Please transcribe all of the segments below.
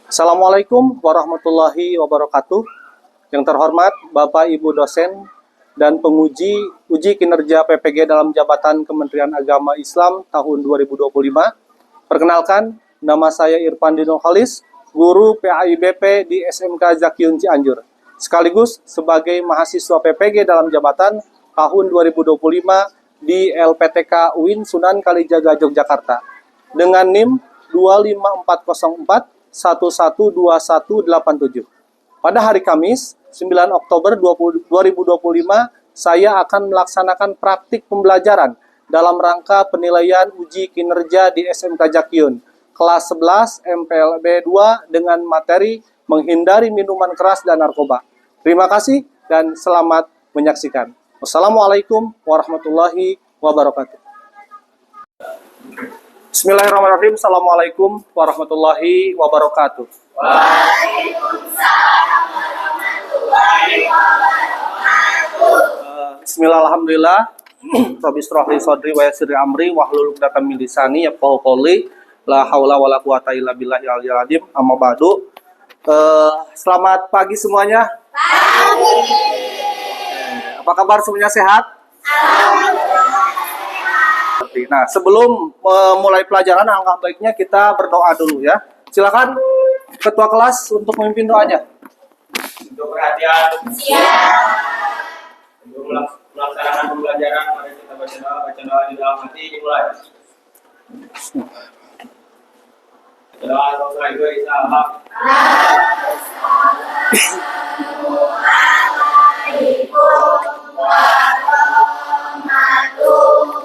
Assalamualaikum warahmatullahi wabarakatuh. Yang terhormat Bapak Ibu dosen dan penguji uji kinerja PPG dalam jabatan Kementerian Agama Islam tahun 2025. Perkenalkan, nama saya Irfan Dinul Khalis, guru PAIBP di SMK Zakyun Cianjur. Sekaligus sebagai mahasiswa PPG dalam jabatan tahun 2025 di LPTK UIN Sunan Kalijaga Yogyakarta dengan NIM 25404 112187. Pada hari Kamis, 9 Oktober 2025, saya akan melaksanakan praktik pembelajaran dalam rangka penilaian uji kinerja di SMK Zakyun, kelas 11 MPLB 2 dengan materi menghindari minuman keras dan narkoba. Terima kasih dan selamat menyaksikan. Wassalamualaikum warahmatullahi wabarakatuh. Bismillahirrahmanirrahim. Assalamualaikum warahmatullahi wabarakatuh. Waalaikumsalam warahmatullahi wabarakatuh. Bismillahirrahmanirrahim. Rabbi shrah li sadri wa yassir li amri wahlul 'uqdatam min lisani yafqahu qawli. La haula wala quwata illa billahil aliyyil azim. Amma ba'du. Selamat pagi semuanya. Pagi. Apa kabar semuanya, sehat? Nah, sebelum memulai pelajaran, alangkah baiknya kita berdoa dulu ya. Silakan ketua kelas untuk memimpin doanya. Untuk perhatian. Siap. Untuk melaksanakan pembelajaran, mari kita baca doa di dalam hati dimulai. Doa Rasulullah SAW. Assalamualaikum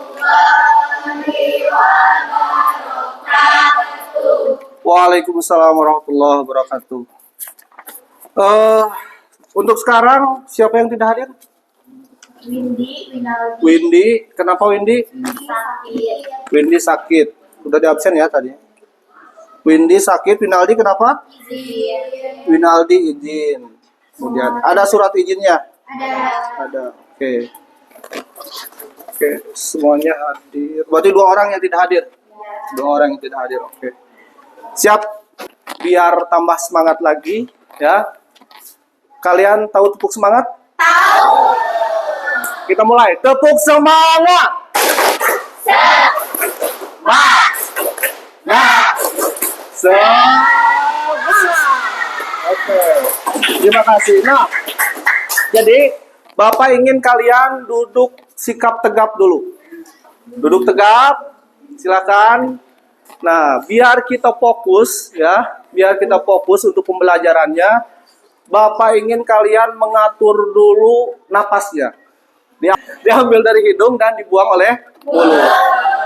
warahmatullahi wabarakatuh. Waalaikumsalam warahmatullahi wabarakatuh. Untuk sekarang siapa yang tidak hadir? Winaldi. Windy. Kenapa Windy? Sakit. Windy sakit. Udah di absen ya tadi. Windy sakit. Winaldi kenapa? Winaldi izin. Kemudian ada surat izinnya? Ada. Oke. Oke, semuanya hadir. Berarti 2 orang yang tidak hadir. 2 orang yang tidak hadir. Oke. Siap. Biar tambah semangat lagi ya. Kalian tahu tepuk semangat? Tahu. Kita mulai. Tepuk semangat. Oke. Terima kasih. Nah, jadi Bapak ingin kalian duduk sikap tegap dulu. Duduk tegap. Silakan. Nah, biar kita fokus ya, biar kita fokus untuk pembelajarannya. Bapak ingin kalian mengatur dulu napasnya. Diambil dari hidung dan dibuang oleh mulut.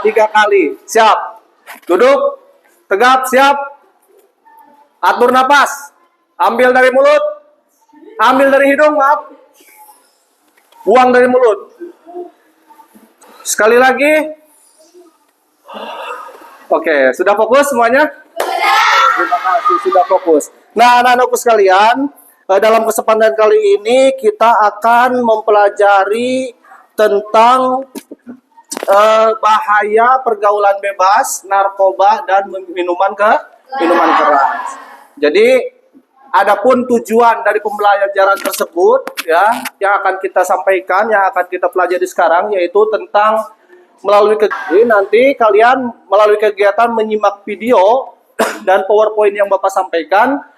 3 kali. Siap. Duduk. Tegap. Siap. Atur napas. Ambil dari mulut. Ambil dari hidung. Maaf. Buang dari mulut. Sekali lagi. Oke. Sudah fokus semuanya? Terima kasih. Sudah fokus. Nah, anak-anakku sekalian. Dalam kesempatan kali ini kita akan mempelajari tentang bahaya pergaulan bebas, narkoba dan minuman keras. Jadi, adapun tujuan dari pembelajaran tersebut ya yang akan kita sampaikan, yang akan kita pelajari sekarang yaitu tentang melalui nanti kalian melalui kegiatan menyimak video dan PowerPoint yang Bapak sampaikan.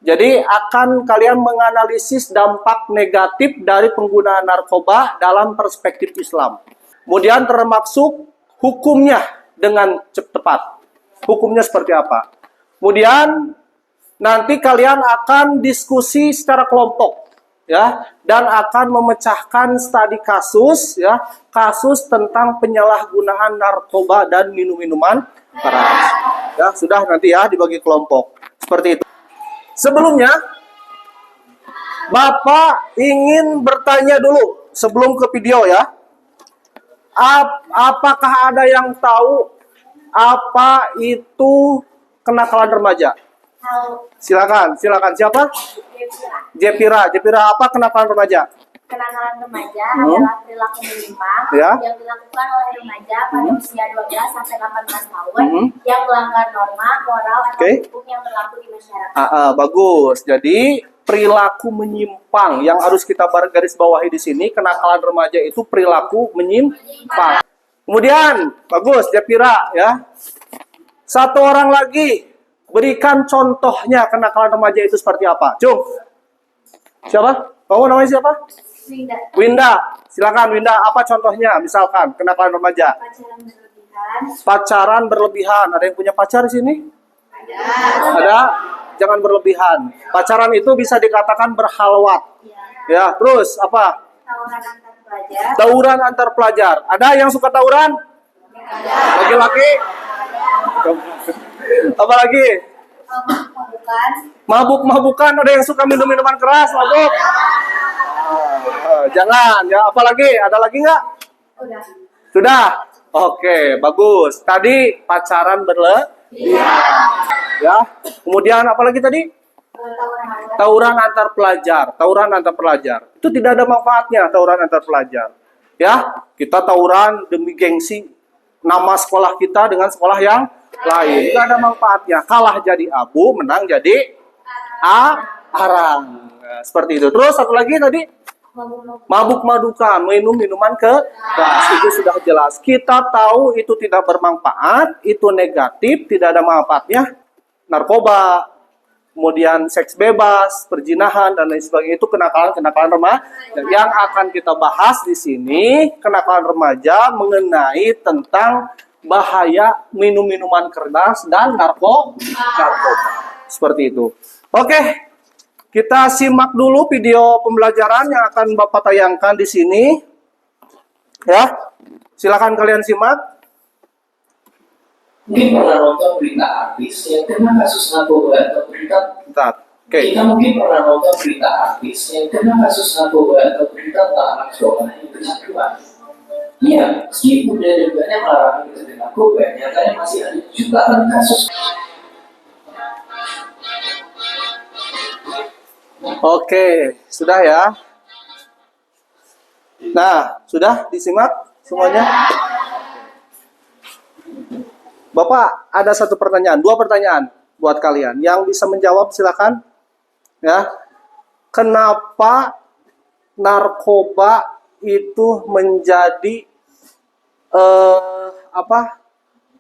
Jadi akan kalian menganalisis dampak negatif dari penggunaan narkoba dalam perspektif Islam. Kemudian termasuk hukumnya dengan tepat. Hukumnya seperti apa. Kemudian nanti kalian akan diskusi secara kelompok ya dan akan memecahkan studi kasus ya, kasus tentang penyalahgunaan narkoba dan minuman keras. Ya, sudah nanti ya dibagi kelompok. Seperti itu. Sebelumnya, Bapak ingin bertanya dulu sebelum ke video ya. Apakah ada yang tahu apa itu kenakalan remaja? Silakan. Siapa? Jepira. Apa kenakalan remaja? Kenakalan remaja adalah perilaku menyimpang Ya. yang dilakukan oleh remaja pada usia 12 sampai 18 tahun yang melanggar norma, moral, atau Oke. hukum yang berlaku di masyarakat. Bagus. Jadi perilaku menyimpang yang harus kita garis bawahi di sini, kenakalan remaja itu perilaku menyimpang. Kemudian, bagus, Japira ya. Satu orang lagi, berikan contohnya kenakalan remaja itu seperti apa. Cung. Siapa? Kamu namanya siapa? Winda, Winda. Silakan Winda, apa contohnya? Misalkan kenakalan remaja. pacaran berlebihan, Pacaran berlebihan. Ada yang punya pacar di sini? Ada. Jangan berlebihan. Pacaran itu bisa dikatakan berhalwat. Ya, terus apa? tawuran antar pelajar, Tawuran antar pelajar. Ada yang suka tawuran? Laki-laki? Apa lagi? mabuk-mabukan, Mabuk-mabukan. Ada yang suka minum minuman keras, mabuk? Jangan. Ya, apa lagi? Ada lagi nggak? udah, Sudah. Oke, bagus. Tadi pacaran berlebihan. Ya. Kemudian apa lagi tadi? Tawuran antar pelajar. Tawuran antar pelajar. Itu tidak ada manfaatnya, tawuran antar pelajar. Ya, kita tawuran demi gengsi nama sekolah kita dengan sekolah yang lain. Tidak ada manfaatnya. Kalah jadi abu, menang jadi arang. Nah, seperti itu. Terus satu lagi tadi, mabuk-mabukan, minum minuman keras. Itu sudah jelas. Kita tahu itu tidak bermanfaat, itu negatif, tidak ada manfaatnya. Narkoba, kemudian seks bebas, perzinahan, dan lain sebagainya. Itu kenakalan-kenakalan remaja. Yang akan kita bahas di sini, kenakalan remaja mengenai tentang bahaya minum minuman keras dan narkoba. Seperti itu. Oke, kita simak dulu video pembelajaran yang akan Bapak tayangkan di sini. Ya, silakan kalian simak. Mungkin pernah nonton berita artis yang kena kasus narkoba atau berita. Bentar. Oke. Kita mungkin pernah nonton berita artis yang kena kasus narkoba atau berita tentang anak sekolah yang kecanduan. Iya, meskipun dari banyak larangan bekerja narkoba, nyatanya masih ada jutaan kasus. Oke, sudah ya. Nah, sudah disimak semuanya? Bapak, ada satu pertanyaan, dua pertanyaan buat kalian. Yang bisa menjawab silakan. Ya. Kenapa narkoba itu menjadi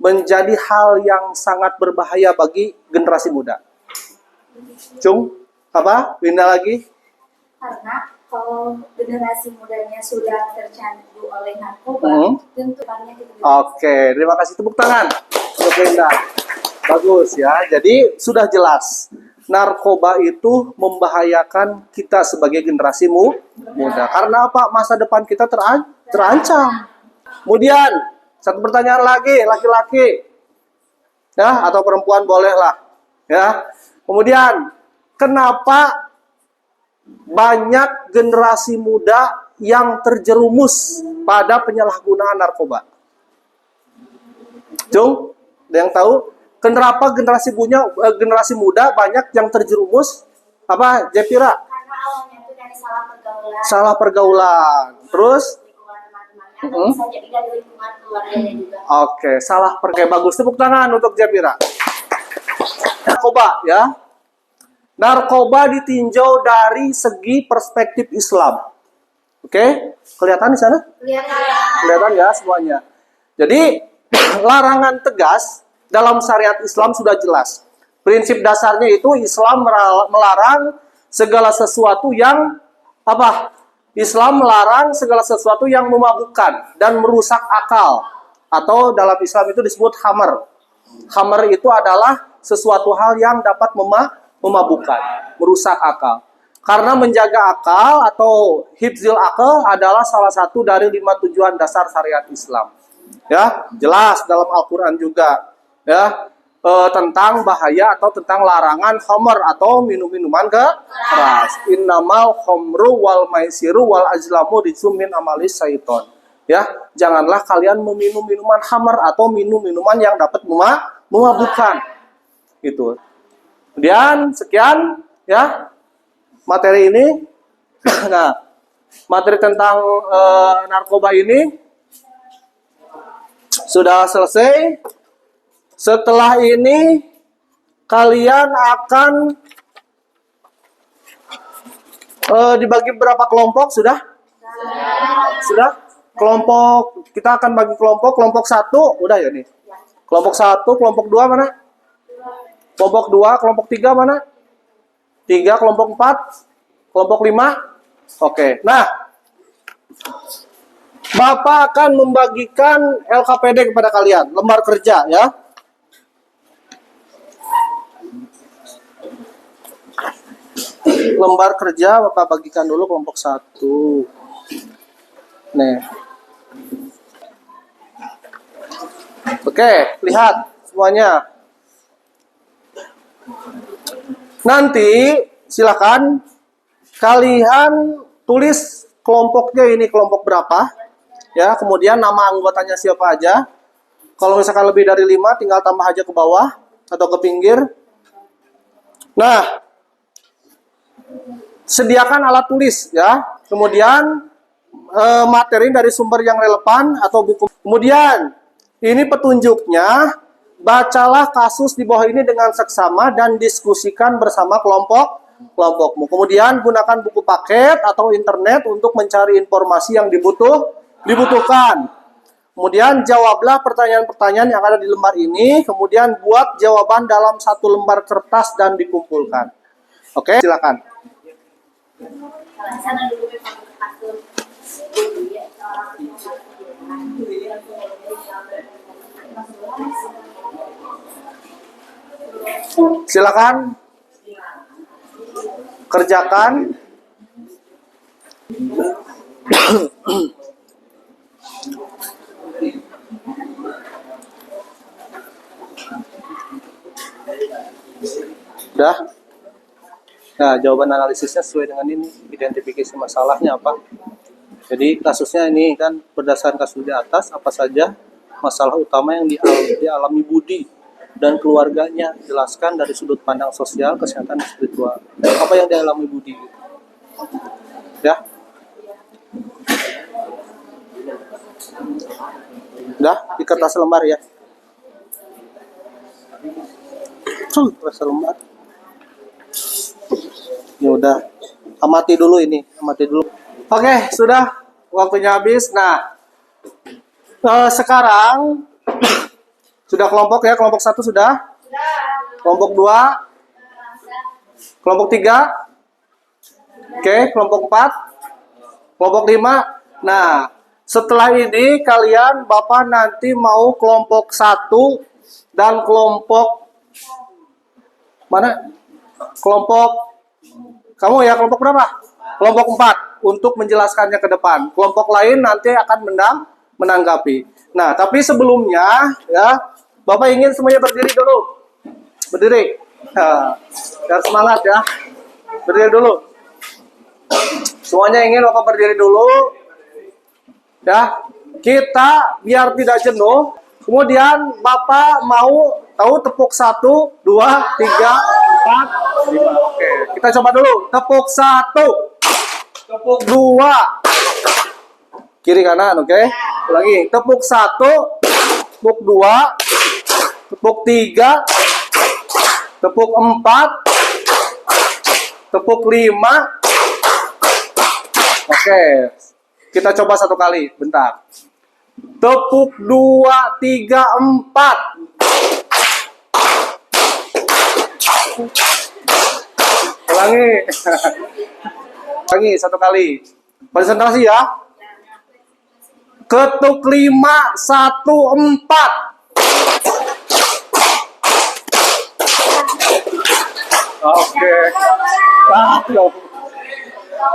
menjadi hal yang sangat berbahaya bagi generasi muda? Cung, apa? Winda lagi? karena kalau generasi mudanya sudah tercandu oleh narkoba, tentu banyak itu. Oke, terima kasih, tepuk tangan untuk Linda. Bagus ya. Jadi sudah jelas narkoba itu membahayakan kita sebagai generasi muda. Karena apa? Masa depan kita terancam. Kemudian satu pertanyaan lagi, laki-laki ya atau perempuan bolehlah ya. Kemudian kenapa banyak generasi muda yang terjerumus pada penyalahgunaan narkoba? Jung, ada yang tahu? Kenapa generasi muda banyak yang terjerumus? Apa, Jepira? Karena awalnya itu dari salah pergaulan. Salah pergaulan. Terus? Lingkungan teman-temannya, atau bisa jadi dari lingkungan keluarganya juga. Oke, salah pergaulan. Bagus, tepuk tangan untuk Jepira. Narkoba, ya. Narkoba ditinjau dari segi perspektif Islam. Oke, kelihatan di sana? Kelihatan ya semuanya. Jadi larangan tegas dalam syariat Islam sudah jelas. Prinsip dasarnya itu Islam melarang segala sesuatu yang apa? Islam melarang segala sesuatu yang memabukkan dan merusak akal. Atau dalam Islam itu disebut khamar. Khamar itu adalah sesuatu hal yang dapat memabukkan, merusak akal. Karena menjaga akal atau hifzil akal adalah salah satu dari 5 tujuan dasar syariat Islam. Ya, jelas dalam Al-Qur'an juga ya tentang bahaya atau tentang larangan khamr atau minum-minuman keras. Innamal khamru wal maisiru wal azlamu rijsum min amalis syaiton. Ya, janganlah kalian meminum minuman khamr atau minum-minuman yang dapat memabukkan. Itu. Kemudian sekian ya materi ini. Nah, materi tentang narkoba ini sudah selesai. Setelah ini kalian akan dibagi berapa kelompok? Sudah? Sudah? Kelompok, kita akan bagi kelompok. Kelompok 1, udah ya nih. Kelompok 1, kelompok 2 mana? Kelompok 2, kelompok 3 mana? 3, kelompok 4, kelompok 5. Oke, nah, Bapak akan membagikan LKPD kepada kalian, lembar kerja ya. Lembar kerja Bapak bagikan dulu kelompok 1. Nih. Oke, lihat semuanya. Nanti silakan kalian tulis kelompoknya ini kelompok berapa. Ya, kemudian nama anggotanya siapa aja. Kalau misalkan lebih dari 5 tinggal tambah aja ke bawah atau ke pinggir. Nah, sediakan alat tulis ya. Kemudian materi dari sumber yang relevan atau buku. Kemudian ini petunjuknya, bacalah kasus di bawah ini dengan seksama dan diskusikan bersama kelompokmu. Kemudian gunakan buku paket atau internet untuk mencari informasi yang dibutuhkan. Kemudian jawablah pertanyaan-pertanyaan yang ada di lembar ini. Kemudian buat jawaban dalam satu lembar kertas dan dikumpulkan. Oke, silakan. Silakan kerjakan. Udah? Nah, jawaban analisisnya sesuai dengan ini. Identifikasi masalahnya apa? Jadi kasusnya ini kan berdasarkan kasus di atas, apa saja masalah utama yang dialami Budi dan keluarganya. Jelaskan dari sudut pandang sosial, kesehatan, dan spiritual. Apa yang dialami Budi? Ya? Udah? Di kertas lembar ya? Kertas lembar. Ya udah, amati dulu ini, amati dulu. Oke, sudah waktunya habis. Nah, sekarang sudah kelompok ya, kelompok 1 sudah. Kelompok 2, kelompok 3. Oke, kelompok 4, kelompok 5. Nah, setelah ini kalian Bapak nanti mau kelompok 1 dan kelompok mana? Kelompok kamu ya, kelompok berapa? Kelompok 4 untuk menjelaskannya ke depan. Kelompok lain nanti akan menanggapi. Nah, tapi sebelumnya ya, Bapak ingin semuanya berdiri dulu. Berdiri. Biar semangat ya. Berdiri dulu. Semuanya ingin Bapak berdiri dulu. Ya. Kita biar tidak jenuh. Kemudian Bapak mau tahu tepuk 1, 2, 3, 4, 5. Oke, kita coba dulu. Tepuk 1. Tepuk 2. Kiri kanan, oke? Lagi. Tepuk 1, tepuk 2, tepuk 3, tepuk 4, tepuk 5. Oke. Kita coba satu kali, bentar. Tepuk 2, 3, 4. Ulangi. Ulangi satu kali. Konsentrasi ya. Ketuk 5, 1, 4. Oke.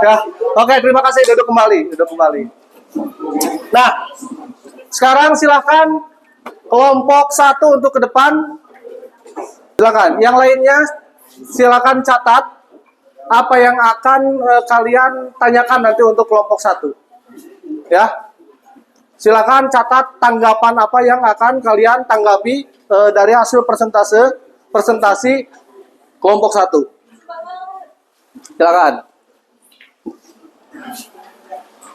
Ya, oke, terima kasih. Duduk kembali. Nah, sekarang silakan kelompok 1 untuk ke depan. Silakan. Yang lainnya silakan catat apa yang akan kalian tanyakan nanti untuk kelompok 1. Ya. Silakan catat tanggapan apa yang akan kalian tanggapi dari hasil presentasi kelompok 1. Silakan.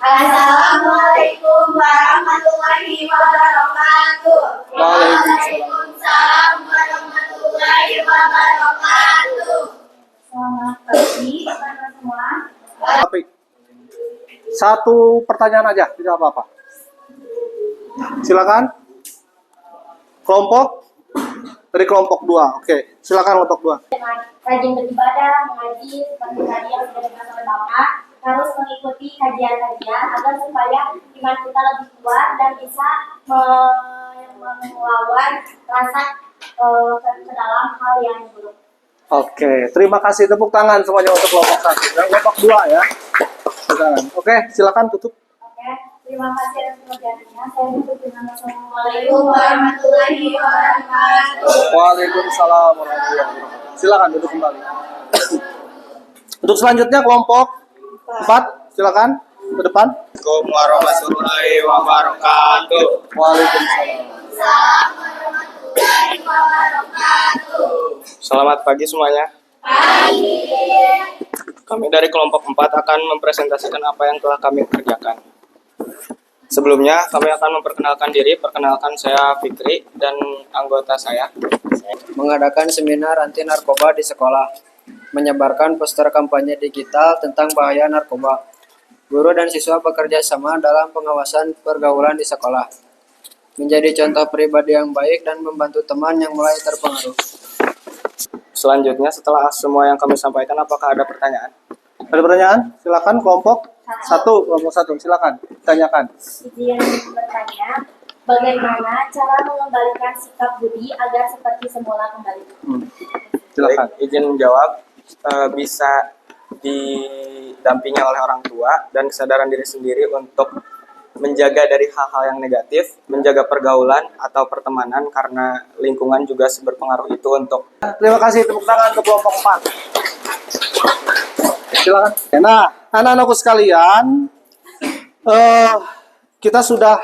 Assalamualaikum warahmatullahi wabarakatuh. Waalaikumsalam. Warahmatullahi wabarakatuh. Selamat pagi teman-teman semua. Tapi satu pertanyaan aja, tidak apa-apa. Silakan. Kelompok dari kelompok 2. Oke, silakan kelompok 2. Dengan rajin beribadah, mengaji seperti tadi yang sudah dibahas oleh Bapak, harus mengikuti kajian-kajian agar supaya iman kita lebih kuat dan bisa melawan rasa ke dalam hal yang buruk. Oke, terima kasih, tepuk tangan semuanya untuk kelompok 1 dan kelompok 2 ya. Silakan. Oke, silakan tutup. Oke, terima kasih atas pengertiannya. Saya tutup dengan Assalamualaikum warahmatullahi wabarakatuh. Waalaikumsalam warahmatullahi wabarakatuh. Silakan duduk kembali. Untuk selanjutnya kelompok 4, silakan ke depan. Assalamualaikum warahmatullahi wabarakatuh. Waalaikumsalam. Selamat pagi semuanya. Kami dari kelompok 4 akan mempresentasikan apa yang telah kami kerjakan. Sebelumnya, kami akan memperkenalkan diri. Perkenalkan, saya Fikri dan anggota saya. Mengadakan seminar anti narkoba di sekolah, menyebarkan poster kampanye digital tentang bahaya narkoba. Guru dan siswa bekerja sama dalam pengawasan pergaulan di sekolah, menjadi contoh pribadi yang baik dan membantu teman yang mulai terpengaruh. Selanjutnya, setelah semua yang kami sampaikan, apakah ada pertanyaan? Ada pertanyaan? Silakan kelompok 1, kelompok 1, silakan tanyakan. Izin bertanya, bagaimana cara mengembalikan sikap budi agar seperti semula kembali? Silakan. Baik, izin menjawab. Bisa didampingi oleh orang tua dan kesadaran diri sendiri untuk menjaga dari hal-hal yang negatif, menjaga pergaulan atau pertemanan karena lingkungan juga berpengaruh itu untuk. Terima kasih, tepuk tangan untuk kelompok 4. Silakan. Nah, anak-anakku sekalian, kita sudah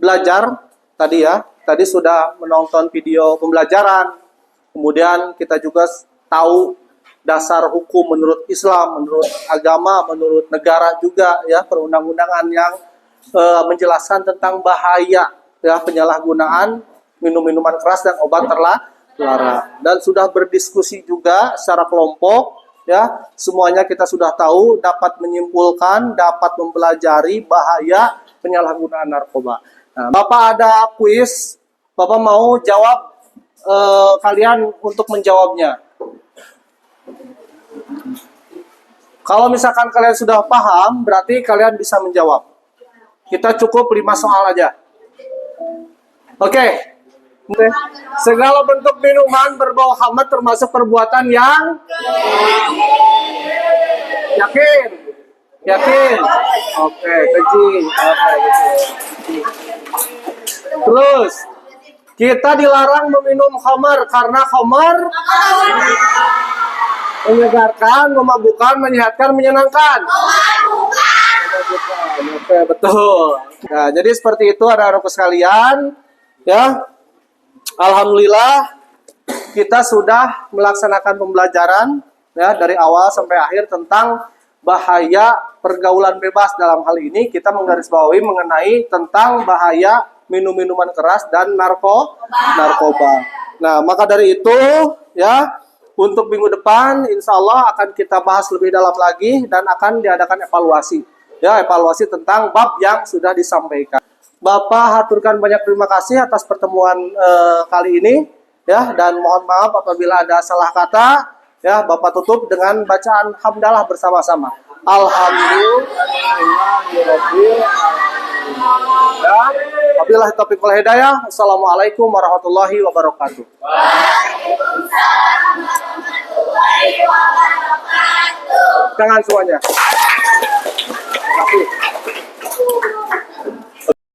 belajar tadi ya. Tadi sudah menonton video pembelajaran. Kemudian kita juga tahu dasar hukum menurut Islam, menurut agama, menurut negara juga ya, perundang-undangan yang menjelaskan tentang bahaya ya penyalahgunaan minum-minuman keras dan obat terlarang. Dan sudah berdiskusi juga secara kelompok ya, semuanya kita sudah tahu, dapat menyimpulkan, dapat mempelajari bahaya penyalahgunaan narkoba. Nah, Bapak ada kuis, Bapak mau jawab, kalian untuk menjawabnya. Kalau misalkan kalian sudah paham, berarti kalian bisa menjawab. Kita cukup 5 soal aja. Oke. Segala bentuk minuman berbau khamar termasuk perbuatan yang yakin. Yakin. Oke, keji. Oke, betul. Terus kita dilarang meminum khamar karena khamar menyegarkan, memabukkan, menyehatkan, menyenangkan. Oke, betul. Nah, jadi seperti itu anak-anakku sekalian, ya. Alhamdulillah kita sudah melaksanakan pembelajaran ya dari awal sampai akhir tentang bahaya pergaulan bebas. Dalam hal ini kita menggarisbawahi mengenai tentang bahaya minum-minuman keras dan narkoba. Nah, maka dari itu ya, untuk minggu depan insya Allah akan kita bahas lebih dalam lagi dan akan diadakan evaluasi. Ya, evaluasi tentang bab yang sudah disampaikan. Bapak haturkan banyak terima kasih atas pertemuan kali ini ya, dan mohon maaf apabila ada salah kata ya. Bapak tutup dengan bacaan hamdalah bersama-sama. Alhamdulillahirabbil alamin. Ya, wabillahi taufiq wal hidayah. Assalamualaikum warahmatullahi wabarakatuh. Waalaikumsalam warahmatullahi wabarakatuh. Jangan semuanya. Terima kasih.